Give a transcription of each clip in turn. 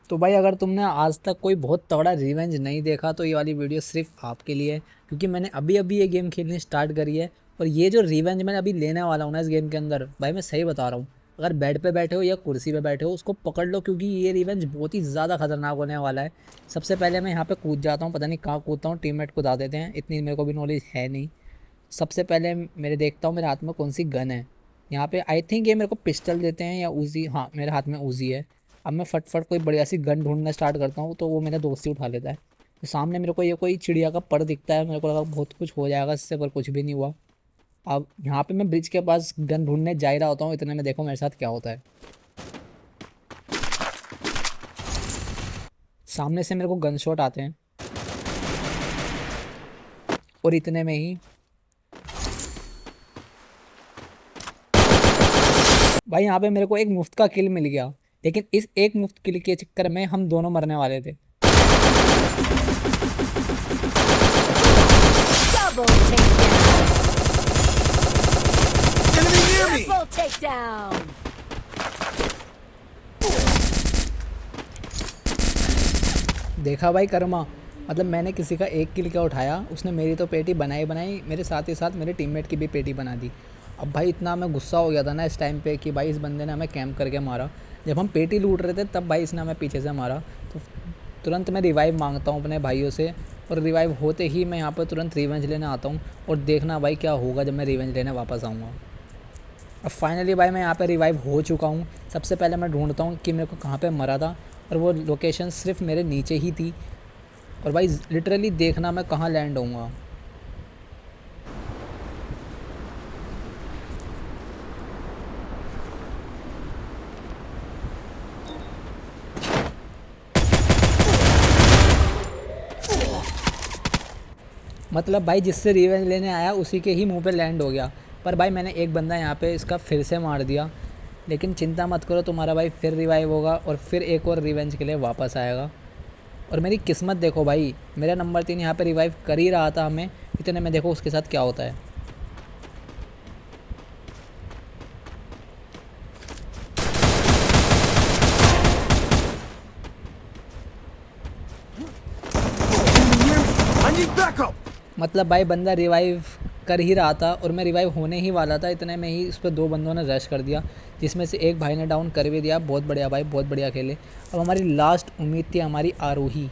तो भाई अगर तुमने आज तक कोई बहुत तगड़ा रिवेंज नहीं देखा तो ये वाली वीडियो सिर्फ आपके लिए है, क्योंकि मैंने अभी अभी ये गेम खेलनी स्टार्ट करी है। और ये जो रिवेंज मैं अभी लेने वाला हूँ ना इस गेम के अंदर, भाई मैं सही बता रहा हूँ, अगर बेड पे बैठे हो या कुर्सी पे बैठे हो उसको पकड़ लो, क्योंकि ये रिवेंज बहुत ही ज़्यादा खतरनाक होने वाला है। सबसे पहले मैं यहाँ पे कूद जाता हूँ, पता नहीं कहाँ कूदता हूँ, टीममेट कूदा देते हैं, इतनी मेरे को भी नॉलेज है नहीं। सबसे पहले मेरे देखता हूँ मेरे हाथ में कौन सी गन है। यहाँ पे आई थिंक ये मेरे को पिस्टल देते हैं या उजी, हाँ मेरे हाथ में उजी है। अब मैं फटफट कोई बढ़िया सी गन ढूंढना स्टार्ट करता हूँ, तो वो मेरा दोस्त ही उठा लेता है। तो सामने मेरे को ये कोई चिड़िया का पर दिखता है, मेरे को लगा बहुत कुछ हो जाएगा इससे, पर कुछ भी नहीं हुआ। अब यहाँ पे मैं ब्रिज के पास गन ढूंढने जा ही रहा होता हूँ, इतने में देखो मेरे साथ क्या होता है। सामने से मेरे को गन शॉट आते हैं और इतने में ही भाई यहाँ पे मेरे को एक मुफ्त का किल मिल गया। लेकिन इस एक मुफ्त किल के चक्कर में हम दोनों मरने वाले थे। Double takedown. Enemy near me! Triple takedown. देखा भाई कर्मा, मतलब मैंने किसी का एक किल क्या उठाया, उसने मेरी तो पेटी बनाई बनाई, मेरे साथ ही साथ मेरे टीममेट की भी पेटी बना दी। अब भाई इतना मैं गुस्सा हो गया था ना इस टाइम पे कि भाई इस बंदे ने हमें कैंप करके मारा। जब हम पेटी लूट रहे थे तब भाई इसने हमें पीछे से मारा। तो तुरंत मैं रिवाइव मांगता हूँ अपने भाइयों से, और रिवाइव होते ही मैं यहाँ पर तुरंत रिवेंज लेने आता हूँ। और देखना भाई क्या होगा जब मैं रिवेंज लेने वापस आऊँगा। अब फाइनली भाई मैं यहाँ पे रिवाइव हो चुका हूँ। सबसे पहले मैं ढूंढता हूँ कि मेरे को कहाँ पे मरा था, और वो लोकेशन सिर्फ मेरे नीचे ही थी। और भाई लिटरली देखना मैं कहाँ लैंड होऊंगा। मतलब भाई जिससे रिवेंज लेने आया उसी के ही मुंह पे लैंड हो गया। पर भाई मैंने एक बंदा यहाँ पे इसका फिर से मार दिया। लेकिन चिंता मत करो, तुम्हारा भाई फिर रिवाइव होगा और फिर एक और रिवेंज के लिए वापस आएगा। और मेरी किस्मत देखो भाई, मेरा नंबर 3 यहाँ पे रिवाइव कर ही रहा था हमें, इतने में देखो उसके साथ क्या होता है। I need backup! मतलब भाई बंदा रिवाइव कर ही रहा था और मैं रिवाइव होने ही वाला था, इतने में ही उस पर दो बंदों ने रश कर दिया, जिसमें से एक भाई ने डाउन कर भी दिया। बहुत बढ़िया भाई, बहुत बढ़िया खेले। अब हमारी लास्ट उम्मीद थी हमारी आरोही,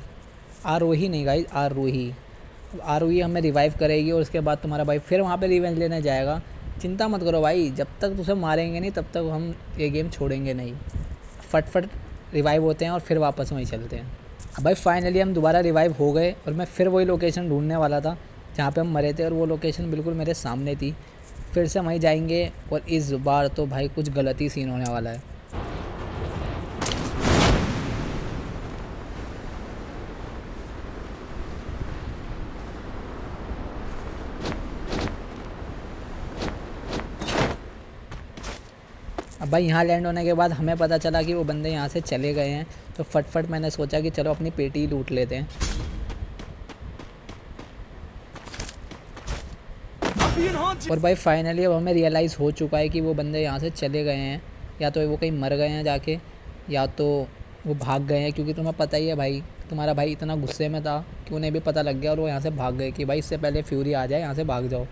आरोही नहीं गाइस, आरोही। अब आरोही हमें रिवाइव करेगी और उसके बाद तुम्हारा भाई फिर वहाँ पे रिवेंज लेने जाएगा। चिंता मत करो भाई, जब तक तुझे मारेंगे नहीं तब तक हम ये गेम छोड़ेंगे नहीं। फटफट रिवाइव होते हैं और फिर वापस वहीं चलते हैं। अब भाई फाइनली हम दोबारा रिवाइव हो गए और मैं फिर वही लोकेशन ढूंढने वाला था जहाँ पे हम मरे थे, और वो लोकेशन बिल्कुल मेरे सामने थी। फिर से वहीं जाएंगे और इस बार तो भाई कुछ गलत ही सीन होने वाला है। अब भाई यहाँ लैंड होने के बाद हमें पता चला कि वो बंदे यहाँ से चले गए हैं। तो फटफट मैंने सोचा कि चलो अपनी पेटी ही लूट लेते हैं। Being haunted! और भाई फाइनली अब हमें रियलाइज़ हो चुका है कि वो बंदे यहाँ से चले गए हैं, या तो वो कहीं मर गए हैं जाके, या तो वो भाग गए हैं। क्योंकि तुम्हें पता ही है भाई, तुम्हारा भाई इतना गुस्से में था कि उन्हें भी पता लग गया और वो यहाँ से भाग गए कि भाई इससे पहले फ्यूरी आ जाए यहाँ से भाग जाओ।